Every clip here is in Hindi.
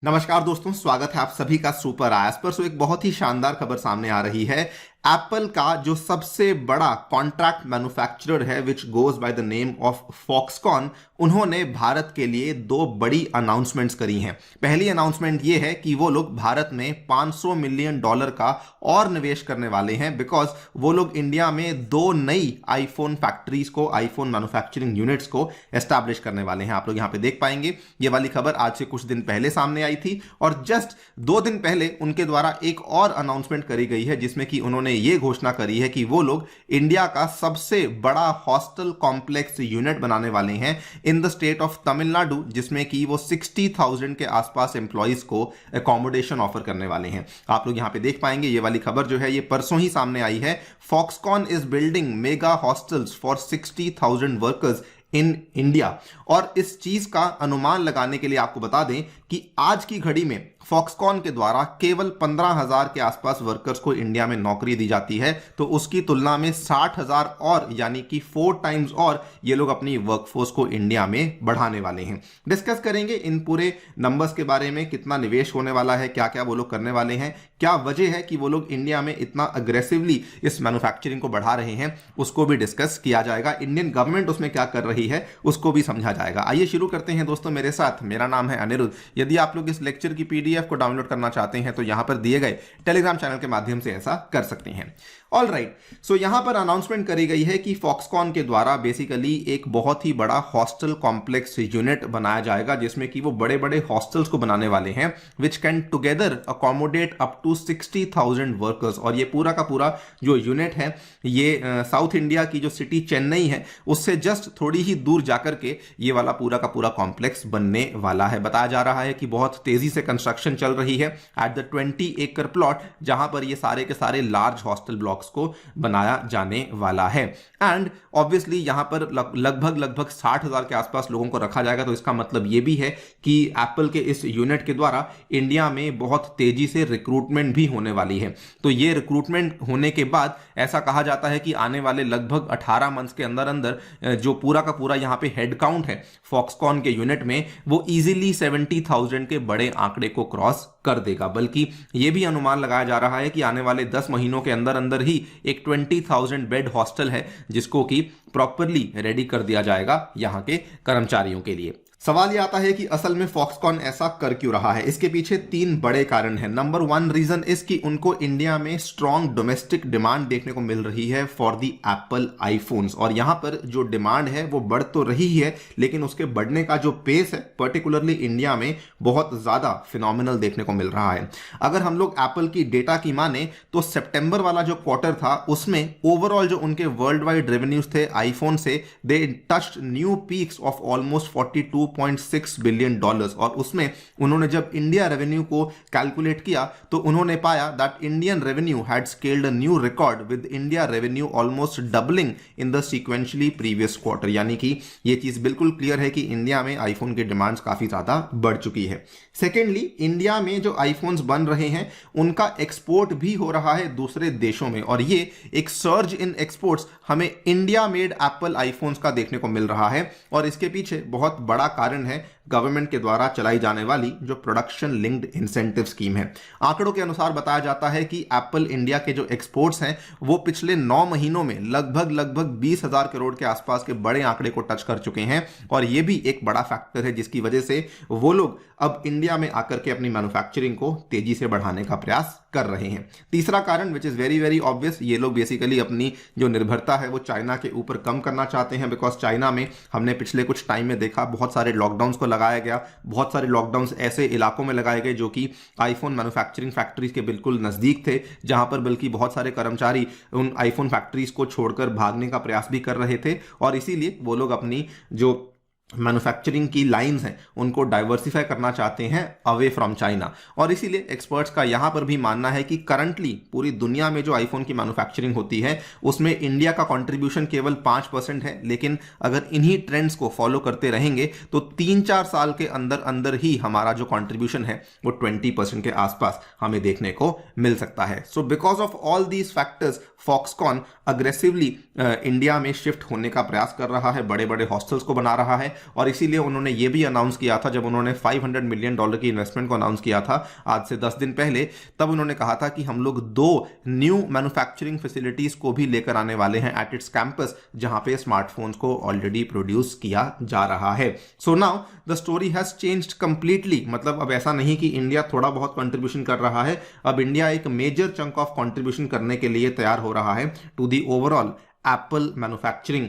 नमस्कार दोस्तों, स्वागत है आप सभी का सुपर आयास पर। एक बहुत ही शानदार खबर सामने आ रही है। एप्पल का जो सबसे बड़ा कॉन्ट्रैक्ट मैन्युफैक्चरर है which goes by the name of Foxconn, उन्होंने भारत के लिए दो बड़ी अनाउंसमेंट्स करी हैं। पहली अनाउंसमेंट ये है कि वो लोग भारत में $500 मिलियन का और निवेश करने वाले हैं, बिकॉज वो लोग इंडिया में दो नई आईफोन फैक्ट्रीज को, आईफोन मैन्युफैक्चरिंग यूनिट्स को एस्टैब्लिश करने वाले हैं। आप लोग यहां पे देख पाएंगे, ये वाली खबर आज से कुछ दिन पहले सामने आई थी और जस्ट 2 दिन पहले उनके द्वारा एक और अनाउंसमेंट करी गई है, जिसमें कि उन्होंने ये घोषणा करी है कि वो लोग इंडिया का सबसे बड़ा हॉस्टल कॉम्प्लेक्स यूनिट बनाने वाले हैं in the state of Tamil Nadu, जिसमें कि वो 60,000 के आसपास एम्प्लॉइज को अकोमोडेशन ऑफर करने वाले हैं। आप लोग यहां पे देख पाएंगे, ये वाली खबर जो है ये परसों ही सामने आई है। Foxconn is building mega hostels for 60,000 workers in India. और इस चीज का अनुमान लगाने के लिए आपको बता दें कि आज की घड़ी में फॉक्सकॉन के द्वारा केवल 15,000 के आसपास वर्कर्स को इंडिया में नौकरी दी जाती है, तो उसकी तुलना में 60,000 और, यानी कि 4 टाइम्स और ये लोग अपनी वर्कफोर्स को इंडिया में बढ़ाने वाले हैं। डिस्कस करेंगे इन पूरे नंबर्स के बारे में, कितना निवेश होने वाला है, क्या क्या वो लोग करने वाले हैं, क्या वजह है कि वो लोग इंडिया में इतना अग्रेसिवली इस मैन्युफैक्चरिंग को बढ़ा रहे हैं, उसको भी डिस्कस किया जाएगा। इंडियन गवर्नमेंट उसमें क्या कर रही है उसको भी समझा जाएगा। आइए शुरू करते हैं दोस्तों मेरे साथ। मेरा नाम है अनिरुद्ध। यदि आप लोग इस लेक्चर की पीडीएफ को डाउनलोड करना चाहते हैं तो यहां पर दिए गए टेलीग्राम चैनल के माध्यम से ऐसा कर सकते हैं। ऑल राइट, सो यहां पर अनाउंसमेंट करी गई है कि फॉक्सकॉन के द्वारा बेसिकली एक बहुत ही बड़ा हॉस्टल कॉम्प्लेक्स यूनिट बनाया जाएगा, जिसमें कि वो बड़े बड़े हॉस्टल्स को बनाने वाले हैं which can together accommodate up to 60,000 workers. और ये पूरा का पूरा जो यूनिट है ये साउथ इंडिया की जो सिटी चेन्नई है उससे जस्ट थोड़ी ही दूर जाकर के ये वाला पूरा का पूरा कॉम्प्लेक्स बनने वाला है। बताया जा रहा है कि बहुत तेजी से कंस्ट्रक्शन चल रही है एट द 20 एकड़ प्लॉट, जहां पर ये सारे के सारे लार्ज हॉस्टल ब्लॉक्स को बनाया जाने वाला है। एंड ऑब्वियसली यहां पर लगभग 60,000 के आसपास लोगों को रखा जाएगा। तो इसका मतलब यह भी है कि एप्पल के इस यूनिट के द्वारा इंडिया में बहुत तेजी से रिक्रूटमेंट भी होने वाली है। तो ये रिक्रूटमेंट होने के बाद ऐसा कहा जाता है कि आने वाले लगभग 18 मंथ्स के अंदर अंदर जो पूरा का पूरा यहां पे हेड काउंट है फॉक्सकॉन के यूनिट में, वो इजीली 70,000 के बड़े आंकड़े को क्रॉस कर देगा। बल्कि यह भी अनुमान लगाया जा रहा है कि आने वाले 10 महीनों के अंदर अंदर ही एक 20,000 बेड हॉस्टल है जिसको कि प्रॉपरली रेडी कर दिया जाएगा यहां के कर्मचारियों के लिए। सवाल यह आता है कि असल में फॉक्सकॉन ऐसा कर क्यों रहा है। इसके पीछे 3 बड़े कारण हैं। नंबर 1 रीजन इज कि उनको इंडिया में स्ट्रॉन्ग डोमेस्टिक डिमांड देखने को मिल रही है फॉर द एप्पल आईफोन्स। और यहां पर जो डिमांड है वो बढ़ तो रही है, लेकिन उसके बढ़ने का जो पेस है पर्टिकुलरली इंडिया में बहुत ज्यादा फिनोमिनल देखने को मिल रहा है। अगर हम लोग एप्पल की डेटा की माने तो सितंबर वाला जो क्वार्टर था उसमें ओवरऑल जो उनके वर्ल्ड वाइड रेवेन्यूज थे आईफोन से, they touched new peaks of almost 42.6 billion dollars. और उसमें उन्होंने जब इंडिया रेवेन्यू को कैलकुलेट किया तो उन्होंने पाया that Indian revenue had scaled a new record with India revenue almost doubling in the sequentially previous quarter. यानी कि ये चीज बिल्कुल क्लियर है कि इंडिया में आईफोन की डिमांड्स काफी ज्यादा बढ़ चुकी है। सेकेंडली, इंडिया में जो आईफोन्स बन रहे हैं उनका एक्सपोर्ट भी हो रहा है दूसरे देशों में, और ये एक सर्ज इन एक्सपोर्ट्स हमें इंडिया मेड एप्पल आईफोन्स का देखने को मिल रहा है। और इसके पीछे बहुत बड़ा कारण है गवर्नमेंट के द्वारा चलाई जाने वाली जो प्रोडक्शन लिंक्ड इंसेंटिव स्कीम है। आंकड़ों के अनुसार बताया जाता है कि एप्पल इंडिया के जो एक्सपोर्ट्स हैं वो पिछले 9 महीनों में लगभग 20,000 करोड़ के आसपास के बड़े आंकड़े को टच कर चुके हैं। और यह भी एक बड़ा फैक्टर है जिसकी वजह से वो लोग अब इंडिया में आकर के अपनी मैन्युफैक्चरिंग को तेजी से बढ़ाने का प्रयास कर रहे हैं। तीसरा कारण विच इज वेरी ऑब्वियस, ये लोग बेसिकली अपनी जो निर्भरता है वो चाइना के ऊपर कम करना चाहते हैं। बिकॉज चाइना में हमने पिछले कुछ टाइम में देखा बहुत सारे लॉकडाउन्स को लगाया गया, बहुत सारे लॉकडाउन्स ऐसे इलाकों में लगाए गए जो कि आईफोन मैन्युफैक्चरिंग फैक्ट्रीज के बिल्कुल नजदीक थे, जहां पर बल्कि बहुत सारे कर्मचारी उन आईफोन फैक्ट्रीज को छोड़कर भागने का प्रयास भी कर रहे थे। और इसीलिए वो लोग अपनी जो मैन्युफैक्चरिंग की लाइंस हैं उनको डाइवर्सिफाई करना चाहते हैं अवे फ्रॉम चाइना। और इसीलिए एक्सपर्ट्स का यहां पर भी मानना है कि करंटली पूरी दुनिया में जो आईफोन की मैन्युफैक्चरिंग होती है उसमें इंडिया का कंट्रीब्यूशन केवल 5% है। लेकिन अगर इन्हीं ट्रेंड्स को फॉलो करते रहेंगे तो 3-4 साल के अंदर अंदर ही हमारा जो कंट्रीब्यूशन है वो 20% के आसपास हमें देखने को मिल सकता है। So because of all these factors Foxconn aggressively India में शिफ्ट होने का प्रयास कर रहा है, बड़े बड़े हॉस्टल्स को बना रहा है। और इसीलिए उन्होंने ये भी अनाउंस किया था, जब उन्होंने $500 मिलियन की इन्वेस्टमेंट को अनाउंस किया था आज से 10 दिन पहले, तब उन्होंने कहा था कि हम लोग 2 न्यू मैन्युफैक्चरिंग फैसिलिटीज को भी लेकर आने वाले हैं एट इट्स कैंपस, जहां पे स्मार्टफोन्स को ऑलरेडी प्रोड्यूस किया जा रहा है। So now the story has changed completely. मतलब अब ऐसा नहीं कि इंडिया थोड़ा बहुत कंट्रीब्यूशन कर रहा है, अब इंडिया एक मेजर चंक ऑफ कंट्रीब्यूशन करने के लिए तैयार हो रहा है to the overall Apple manufacturing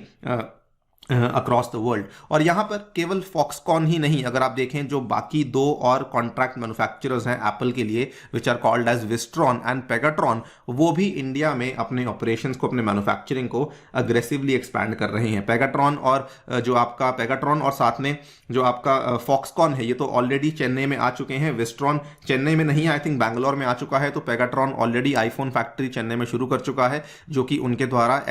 across the world. और यहां पर केवल फॉक्सकॉन ही नहीं, अगर आप देखें जो बाकी 2 और कॉन्ट्रैक्ट मैन्युफैक्चरर्स हैं एप्पल के लिए, which are called as Wistron and Pegatron, वो भी इंडिया में अपने ऑपरेशंस को, अपने मैन्युफैक्चरिंग को अग्रेसिवली एक्सपैंड कर रहे हैं। पेगाट्रॉन और जो आपका पेगाट्रॉन और साथ में जो आपका फॉक्सकॉन है, ये तो ऑलरेडी चेन्नई में आ चुके हैं। विस्ट्रॉन चेन्नई में नहीं, आई थिंक बैंगलोर में आ चुका है। तो Pegatron already iPhone factory Chennai में शुरू कर चुका है, जो कि उनके द्वारा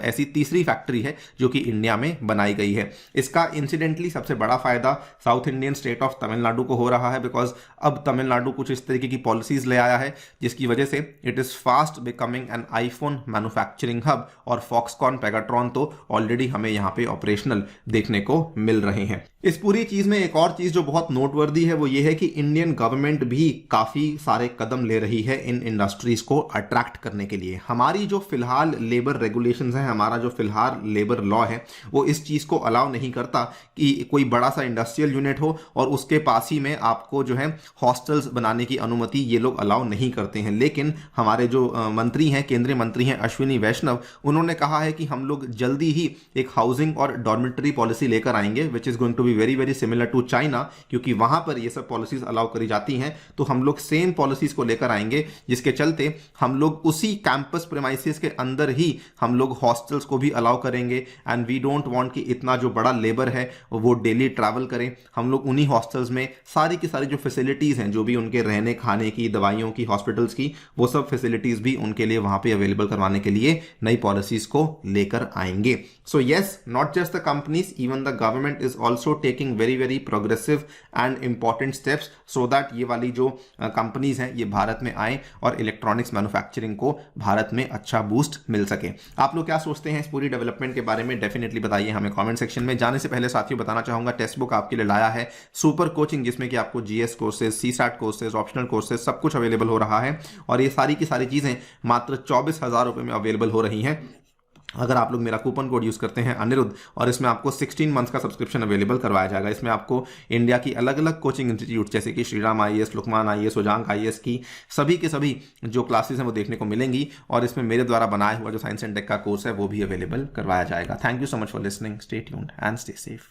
ऐसी तीसरी फैक्ट्री है जो कि इंडिया में बनाई गई है। इसका इंसिडेंटली सबसे बड़ा फायदा south Indian state of Tamil Nadu को हो रहा है, बिकॉज अब तमिलनाडु कुछ इस तरीके की पॉलिसीज ले आया है जिसकी वजह से it is fast becoming an iPhone manufacturing hub. और फॉक्सकॉन, पेगाट्रॉन तो ऑलरेडी हमें यहां पे ऑपरेशनल देखने को मिल रहे हैं। इस पूरी चीज में एक और चीज जो बहुत नोटवर्दी है वो ये है कि इंडियन गवर्नमेंट भी काफी सारे कदम ले रही है इन इंडस्ट्रीज को अट्रैक्ट करने के लिए। हमारी जो फिलहाल लेबर रेगुलेशंस हैं, हमारा जो फिलहाल लेबर लॉ है, वो इस चीज को अलाउ नहीं करता कि कोई बड़ा सा इंडस्ट्रियल यूनिट हो और उसके पास ही में आपको जो है हॉस्टल्स बनाने की अनुमति ये लोग अलाउ नहीं करते हैं। लेकिन हमारे जो मंत्री हैं, केंद्रीय मंत्री हैं अश्विनी वैष्णव, उन्होंने कहा है कि हम लोग जल्दी ही एक हाउसिंग और डॉर्मेटरी पॉलिसी लेकर आएंगे which is going to be very very similar to China, क्योंकि वहां पर ये सब पॉलिसीज अलाउ करी जाती हैं। तो हम लोग सेम पॉलिसीज को लेकर आएंगे, जिसके चलते हम लोग उसी कैंपस प्रेमाइसिस के अंदर ही हम लोग हॉस्टल्स को भी अलाउ करेंगे। एंड वी डोंट वांट कि इतना जो बड़ा लेबर है वो डेली ट्रैवल करें। हम लोग उन्हीं हॉस्टल्स में सारी की सारी जो फैसिलिटीज हैं, जो भी उनके रहने खाने की, दवाइयों की, हॉस्पिटल्स की, वो सब फैसिलिटीज भी उनके लिए वहां पे अवेलेबल करवाने के लिए नई पॉलिसीज को लेकर आएंगे। So yes, not just the companies, even the government is also taking very very progressive and important steps so that ये वाली जो कंपनीज हैं ये भारत में आए और इलेक्ट्रॉनिक्स मैन्युफैक्चरिंग को भारत में अच्छा बूस्ट मिल सके। आप लोग क्या सोचते हैं इस पूरी डेवलपमेंट के बारे में? डेफिनेटली बताइए हमें कमेंट सेक्शन में। जाने से पहले साथियों बताना चाहूंगा, टेक्स्ट बुक आपके लिए लाया है सुपर कोचिंग, जिसमें कि आपको GS courses, CSAT courses, optional courses सब कुछ अवेलेबल हो रहा है। और ये सारी की सारी चीजें मात्र 24,000 रुपए में अवेलेबल हो रही हैं अगर आप लोग मेरा कूपन कोड यूज करते हैं अनिरुद्ध। और इसमें आपको 16 मंथ्स का सब्सक्रिप्शन अवेलेबल करवाया जाएगा। इसमें आपको इंडिया की अलग अलग कोचिंग इंस्टीट्यूट जैसे कि श्रीराम आईएएस, लुकमान आईएएस, उजांक आईएएस की सभी के सभी जो क्लासेस हैं वो देखने को मिलेंगी। और इसमें मेरे द्वारा बनाया हुआ जो साइंस एंड टेक का कोर्स है वो भी अवेलेबल करवाया जाएगा। Thank you so much for listening, stay tuned and stay safe.